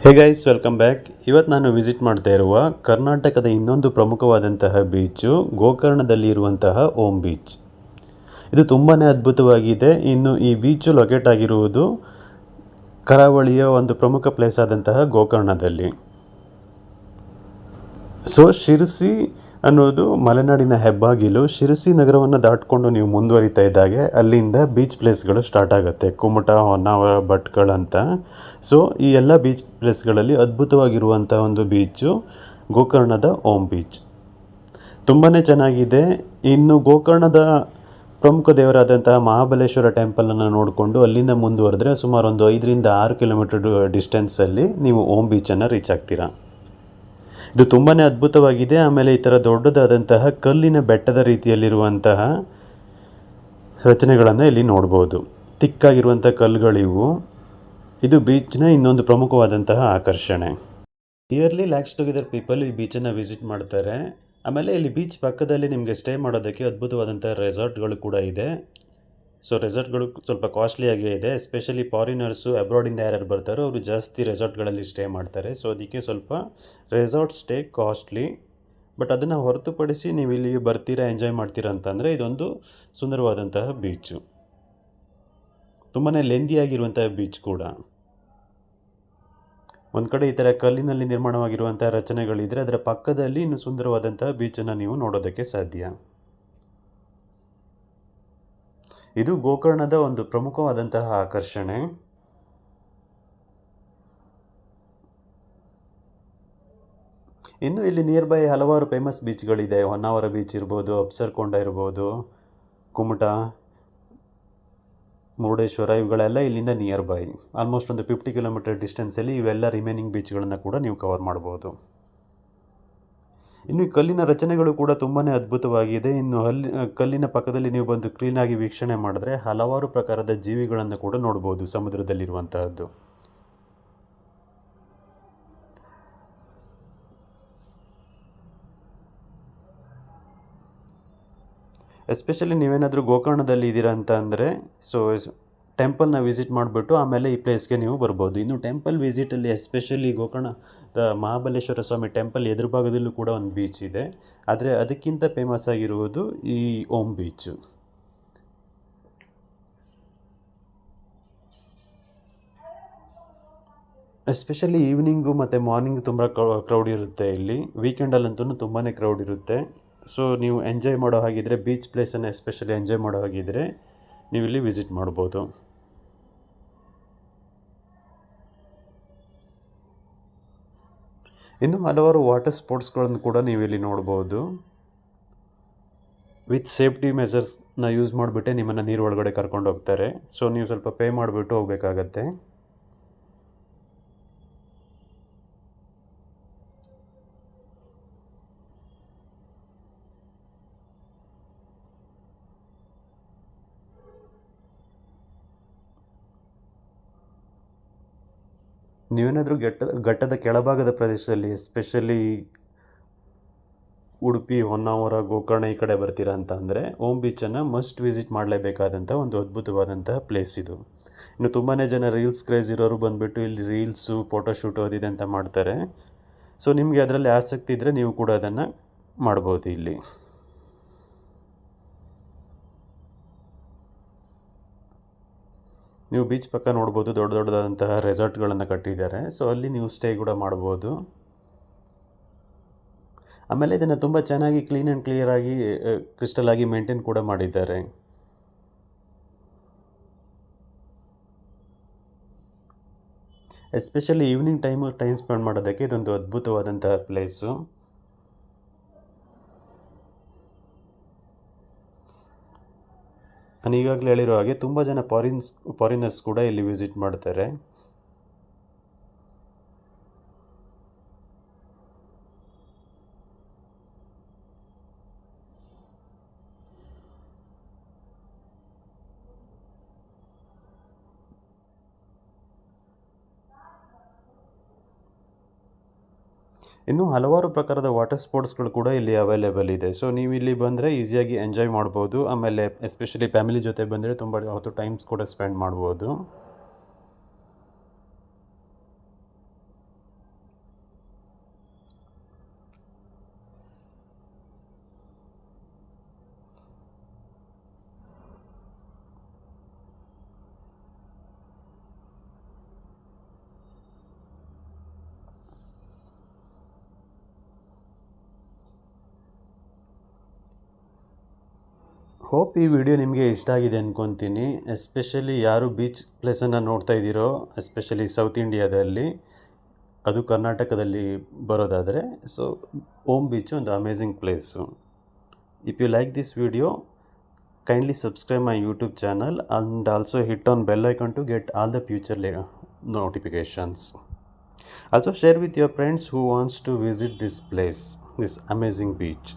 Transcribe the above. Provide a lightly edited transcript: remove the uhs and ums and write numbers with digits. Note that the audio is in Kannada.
Hey guys, welcome back. ಇವತ್ತು ನಾನು ವಿಸಿಟ್ ಮಾಡ್ತಾ ಇರುವ ಕರ್ನಾಟಕದ ಇನ್ನೊಂದು ಪ್ರಮುಖವಾದಂತಹ ಬೀಚು ಗೋಕರ್ಣದಲ್ಲಿ ಇರುವಂತಹ ಓಂ ಬೀಚ್. ಇದು ತುಂಬಾ ಅದ್ಭುತವಾಗಿದೆ. ಇನ್ನು ಈ ಬೀಚು ಲೊಕೇಟ್ ಆಗಿರುವುದು ಕರಾವಳಿಯ ಒಂದು ಪ್ರಮುಖ ಪ್ಲೇಸ್ ಆದಂತಹ ಗೋಕರ್ಣದಲ್ಲಿ. ಶಿರಸಿ ಅನ್ನೋದು ಮಲೆನಾಡಿನ ಹೆಬ್ಬಾಗಿಲು. ಶಿರಸಿ ನಗರವನ್ನು ದಾಟಿಕೊಂಡು ನೀವು ಮುಂದುವರಿತಾ ಇದ್ದಾಗೆ ಅಲ್ಲಿಂದ ಬೀಚ್ ಪ್ಲೇಸ್ಗಳು ಸ್ಟಾರ್ಟ್ ಆಗುತ್ತೆ. ಕುಮಟ, ಹೊನ್ನಾವರ, ಭಟ್ಕಳ ಅಂತ. ಈ ಎಲ್ಲ ಬೀಚ್ ಪ್ಲೇಸ್ಗಳಲ್ಲಿ ಅದ್ಭುತವಾಗಿರುವಂಥ ಒಂದು ಬೀಚು ಗೋಕರ್ಣದ ಓಂ ಬೀಚ್. ತುಂಬಾ ಚೆನ್ನಾಗಿದೆ. ಇನ್ನು ಗೋಕರ್ಣದ ಪ್ರಮುಖ ದೇವರಾದಂತಹ ಮಹಾಬಲೇಶ್ವರ ಟೆಂಪಲನ್ನು ನೋಡಿಕೊಂಡು ಅಲ್ಲಿಂದ ಮುಂದುವರೆದ್ರೆ ಸುಮಾರು ಒಂದು 5ರಿಂದ 6 ಕಿಲೋಮೀಟರ್ ಡಿಸ್ಟೆನ್ಸಲ್ಲಿ ನೀವು ಓಂ ಬೀಚನ್ನು ರೀಚ್ ಆಗ್ತೀರಾ. ಇದು ತುಂಬಾ ಅದ್ಭುತವಾಗಿದೆ. ಆಮೇಲೆ ಈ ಥರ ದೊಡ್ಡದಾದಂತಹ ಕಲ್ಲಿನ ಬೆಟ್ಟದ ರೀತಿಯಲ್ಲಿರುವಂತಹ ರಚನೆಗಳನ್ನು ಇಲ್ಲಿ ನೋಡ್ಬೋದು. ತಿಕ್ಕಾಗಿರುವಂಥ ಕಲ್ಲುಗಳಿವು. ಇದು ಬೀಚ್ನ ಇನ್ನೊಂದು ಪ್ರಮುಖವಾದಂತಹ ಆಕರ್ಷಣೆ. ಇಯರ್ಲಿ ಲ್ಯಾಕ್ಸ್ ಟುಗೆದರ್ ಪೀಪಲ್ ಈ ಬೀಚನ್ನು ವಿಸಿಟ್ ಮಾಡ್ತಾರೆ. ಆಮೇಲೆ ಇಲ್ಲಿ ಬೀಚ್ ಪಕ್ಕದಲ್ಲಿ ನಿಮಗೆ ಸ್ಟೇ ಮಾಡೋದಕ್ಕೆ ಅದ್ಭುತವಾದಂಥ ರೆಸಾರ್ಟ್ಗಳು ಕೂಡ ಇದೆ. ರೆಸಾರ್ಟ್ಗಳು ಸ್ವಲ್ಪ ಕಾಸ್ಟ್ಲಿಯಾಗೇ ಇದೆ. ಎಸ್ಪೆಷಲಿ ಫಾರಿನರ್ಸು, ಅಬ್ರಾಡಿಂದ ಯಾರ್ಯಾರು ಬರ್ತಾರೋ ಅವರು ಜಾಸ್ತಿ ರೆಸಾರ್ಟ್ಗಳಲ್ಲಿ ಸ್ಟೇ ಮಾಡ್ತಾರೆ. ಅದಕ್ಕೆ ಸ್ವಲ್ಪ ರೆಸಾರ್ಟ್ ಸ್ಟೇ ಕಾಸ್ಟ್ಲಿ. ಬಟ್ ಅದನ್ನು ಹೊರತುಪಡಿಸಿ ನೀವು ಇಲ್ಲಿ ಬರ್ತೀರಾ, ಎಂಜಾಯ್ ಮಾಡ್ತೀರಾ ಅಂತಂದರೆ ಇದೊಂದು ಸುಂದರವಾದಂತಹ ಬೀಚು. ತುಂಬಾ ಲೆಂದಿಯಾಗಿರುವಂತಹ ಬೀಚ್ ಕೂಡ. ಒಂದು ಕಡೆ ಈ ಥರ ಕಲ್ಲಿನಲ್ಲಿ ನಿರ್ಮಾಣವಾಗಿರುವಂಥ ರಚನೆಗಳಿದ್ದರೆ ಅದರ ಪಕ್ಕದಲ್ಲಿ ಇನ್ನು ಸುಂದರವಾದಂತಹ ಬೀಚನ್ನು ನೀವು ನೋಡೋದಕ್ಕೆ ಸಾಧ್ಯ. ಇದು ಗೋಕರ್ಣದ ಒಂದು ಪ್ರಮುಖವಾದಂತಹ ಆಕರ್ಷಣೆ. ಇನ್ನು ಇಲ್ಲಿ ನಿಯರ್ ಬೈ ಹಲವಾರು ಫೇಮಸ್ ಬೀಚ್ಗಳಿದೆ. ಹೊನ್ನಾವರ ಬೀಚ್ ಇರ್ಬೋದು, ಅಪ್ಸರ್ಕೊಂಡ ಇರ್ಬೋದು, ಕುಮಟ, ಮುರುಡೇಶ್ವರ, ಇವುಗಳೆಲ್ಲ ಇಲ್ಲಿಂದ ನಿಯರ್ ಬೈ. ಆಲ್ಮೋಸ್ಟ್ ಒಂದು 50 ಕಿಲೋಮೀಟರ್ ಡಿಸ್ಟೆನ್ಸಲ್ಲಿ ಇವೆಲ್ಲ ರಿಮೈನಿಂಗ್ ಬೀಚ್ಗಳನ್ನು ಕೂಡ ನೀವು ಕವರ್ ಮಾಡ್ಬೋದು. ಇನ್ನು ಈ ಕಲ್ಲಿನ ರಚನೆಗಳು ಕೂಡ ತುಂಬಾ ಅದ್ಭುತವಾಗಿದೆ. ಇನ್ನು ಕಲ್ಲಿನ ಪಕ್ಕದಲ್ಲಿ ನೀವು ಬಂದು ಕ್ಲೀನಾಗಿ ವೀಕ್ಷಣೆ ಮಾಡಿದ್ರೆ ಹಲವಾರು ಪ್ರಕಾರದ ಜೀವಿಗಳನ್ನು ಕೂಡ ನೋಡ್ಬೋದು ಸಮುದ್ರದಲ್ಲಿರುವಂತಹದ್ದು. ಎಸ್ಪೆಷಲಿ ನೀವೇನಾದರೂ ಗೋಕರ್ಣದಲ್ಲಿ ಇದ್ದೀರಾ ಅಂತ ಅಂದರೆ ಟೆಂಪಲ್ನ ವಿಸಿಟ್ ಮಾಡಿಬಿಟ್ಟು ಆಮೇಲೆ ಈ ಪ್ಲೇಸ್ಗೆ ನೀವು ಬರ್ಬೋದು. ಇನ್ನು ಟೆಂಪಲ್ ವಿಸಿಟಲ್ಲಿ ಎಸ್ಪೆಷಲಿ ಗೋಕರ್ಣದ ಮಹಾಬಲೇಶ್ವರ ಸ್ವಾಮಿ ಟೆಂಪಲ್ ಎದುರು ಭಾಗದಲ್ಲೂ ಕೂಡ ಒಂದು ಬೀಚ್ ಇದೆ. ಆದರೆ ಅದಕ್ಕಿಂತ ಫೇಮಸ್ ಆಗಿರುವುದು ಈ ಓಂ ಬೀಚು. ಎಸ್ಪೆಷಲಿ ಈವ್ನಿಂಗು ಮತ್ತು ಮಾರ್ನಿಂಗ್ ತುಂಬ ಕ್ರೌಡ್ ಇರುತ್ತೆ ಇಲ್ಲಿ. ವೀಕೆಂಡಲ್ಲಂತೂ ತುಂಬಾ ಕ್ರೌಡ್ ಇರುತ್ತೆ. ನೀವು ಎಂಜಾಯ್ ಮಾಡೋ ಹಾಗಿದ್ರೆ, ಬೀಚ್ ಪ್ಲೇಸನ್ನು ಎಸ್ಪೆಷಲಿ ಎಂಜಾಯ್ ಮಾಡೋ ಹಾಗಿದ್ರೆ ನೀವು ಇಲ್ಲಿ ವಿಸಿಟ್ ಮಾಡ್ಬೋದು. ಇನ್ನು ಹಲವಾರು ವಾಟರ್ ಸ್ಪೋರ್ಟ್ಸ್ಗಳನ್ನು ಕೂಡ ನೀವು ಇಲ್ಲಿ ನೋಡ್ಬೋದು. ವಿತ್ ಸೇಫ್ಟಿ ಮೆಸರ್ಸ್ನ ಯೂಸ್ ಮಾಡಿಬಿಟ್ಟೆ ನಿಮ್ಮನ್ನು ನೀರು ಒಳಗಡೆ ಕರ್ಕೊಂಡು ಹೋಗ್ತಾರೆ. ನೀವು ಸ್ವಲ್ಪ ಪೇ ಮಾಡಿಬಿಟ್ಟು ಹೋಗಬೇಕಾಗತ್ತೆ. ನೀವೇನಾದರೂ ಘಟ್ಟದ ಕೆಳಭಾಗದ ಪ್ರದೇಶದಲ್ಲಿ ಎಸ್ಪೆಷಲಿ ಉಡುಪಿ, ಹೊನ್ನಾವರ, ಗೋಕರ್ಣ ಈ ಕಡೆ ಬರ್ತೀರಾ ಅಂತ ಅಂದರೆ ಓಂ ಬೀಚನ್ನು ಮಸ್ಟ್ ವಿಸಿಟ್ ಮಾಡಲೇಬೇಕಾದಂಥ ಒಂದು ಅದ್ಭುತವಾದಂತಹ ಪ್ಲೇಸ್ ಇದು. ಇನ್ನು ತುಂಬಾ ಜನ ರೀಲ್ಸ್ ಕ್ರೇಜ್ ಇರೋರು ಬಂದುಬಿಟ್ಟು ಇಲ್ಲಿ ರೀಲ್ಸು, ಫೋಟೋಶೂಟು ಅದಿದೆ ಅಂತ ಮಾಡ್ತಾರೆ. ನಿಮಗೆ ಅದರಲ್ಲಿ ಆಸಕ್ತಿ ಇದ್ದರೆ ನೀವು ಕೂಡ ಅದನ್ನು ಮಾಡ್ಬೋದು. ಇಲ್ಲಿ ನೀವು ಬೀಚ್ ಪಕ್ಕ ನೋಡ್ಬೋದು, ದೊಡ್ಡ ದೊಡ್ಡದಾದಂತಹ ರೆಸಾರ್ಟ್ಗಳನ್ನು ಕಟ್ಟಿದ್ದಾರೆ. ಅಲ್ಲಿ ನೀವು ಸ್ಟೇ ಕೂಡ ಮಾಡ್ಬೋದು. ಆಮೇಲೆ ಇದನ್ನು ತುಂಬ ಚೆನ್ನಾಗಿ ಕ್ಲೀನ್ ಆ್ಯಂಡ್ ಕ್ಲಿಯರಾಗಿ ಕ್ರಿಸ್ಟಲ್ ಆಗಿ ಮೇಂಟೈನ್ ಕೂಡ ಮಾಡಿದ್ದಾರೆ. ಎಸ್ಪೆಷಲಿ ಈವ್ನಿಂಗ್ ಟೈಮ್ ಸ್ಪೆಂಡ್ ಮಾಡೋದಕ್ಕೆ ಇದೊಂದು ಅದ್ಭುತವಾದಂತಹ ಪ್ಲೇಸು. ನಾನು ಈಗಾಗಲೇ ಹೇಳಿರೋ ಹಾಗೆ ತುಂಬ ಜನ ಫಾರಿನರ್ಸ್ ಕೂಡ ಇಲ್ಲಿ ವಿಸಿಟ್ ಮಾಡ್ತಾರೆ. ಇನ್ನೂ ಹಲವಾರು ಪ್ರಕಾರದ ವಾಟರ್ ಸ್ಪೋರ್ಟ್ಸ್ಗಳು ಕೂಡ ಇಲ್ಲಿ ಅವೈಲೇಬಲ್ ಇದೆ. ನೀವು ಇಲ್ಲಿ ಬಂದರೆ ಈಸಿಯಾಗಿ ಎಂಜಾಯ್ ಮಾಡ್ಬೋದು. ಆಮೇಲೆ ಎಸ್ಪೆಷಲಿ ಫ್ಯಾಮಿಲಿ ಜೊತೆ ಬಂದರೆ ತುಂಬ ಹೊತ್ತು ಟೈಮ್ಸ್ ಕೂಡ ಸ್ಪೆಂಡ್ ಮಾಡ್ಬೋದು. ಹೋಪ್ ಈ ವಿಡಿಯೋ ನಿಮಗೆ ಇಷ್ಟ ಆಗಿದೆ ಅಂದ್ಕೊತೀನಿ. ಎಸ್ಪೆಷಲಿ ಯಾರು ಬೀಚ್ ಪ್ಲೇಸನ್ನು ನೋಡ್ತಾ ಇದ್ದೀರೋ, ಎಸ್ಪೆಷಲಿ ಸೌತ್ ಇಂಡಿಯಾದಲ್ಲಿ, ಅದು ಕರ್ನಾಟಕದಲ್ಲಿ ಬರೋದಾದರೆ, ಸೊ ಓಮ್ ಬೀಚು ಒಂದು amazing place. If you like this video, kindly subscribe my YouTube channel and also hit on bell icon to get all the future notifications. Also share with your friends who wants to visit this place, this amazing beach.